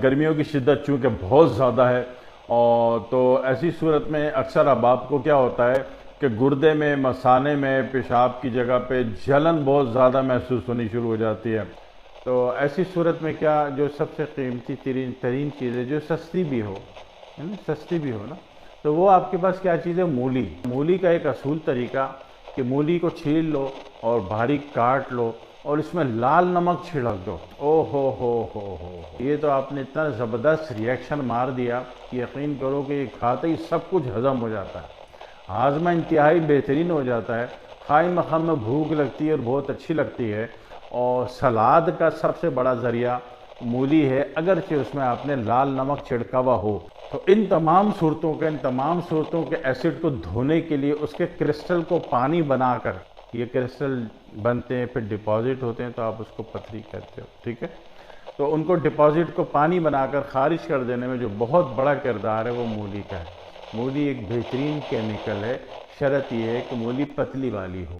गर्मियों की शिद्दत चूँकि बहुत ज़्यादा है और तो ऐसी सूरत में अक्सर अहबाब को क्या होता है कि गुर्दे में, मसाने में, पेशाब की जगह पे जलन बहुत ज़्यादा महसूस होनी शुरू हो जाती है। तो ऐसी सूरत में क्या, जो सबसे कीमती तरीन चीज़ है, जो सस्ती भी हो, है ना, सस्ती भी हो ना, तो वो आपके पास क्या चीज़ है? मूली। मूली का एक असूल तरीका कि मूली को छील लो और बारीक काट लो और इसमें लाल नमक छिड़क दो। ओ हो, ये तो आपने इतना ज़बरदस्त रिएक्शन मार दिया कि यकीन करो कि खाते ही सब कुछ हज़म हो जाता है, हाजमा इंतहाई बेहतरीन हो जाता है, खाए मकाम में भूख लगती है और बहुत अच्छी लगती है। और सलाद का सबसे बड़ा ज़रिया मूली है, अगरचे उसमें आपने लाल नमक छिड़का हुआ हो। तो इन तमाम सूरतों के एसिड को धोने के लिए उसके क्रिस्टल को पानी बनाकर, ये क्रिस्टल बनते हैं फिर डिपॉजिट होते हैं, तो आप उसको पथरी कहते हो, ठीक है। तो उनको डिपॉजिट को पानी बनाकर खारिज कर देने में जो बहुत बड़ा किरदार है वो मूली का है। मूली एक बेहतरीन केमिकल है, शर्त यह है कि मूली पतली वाली हो।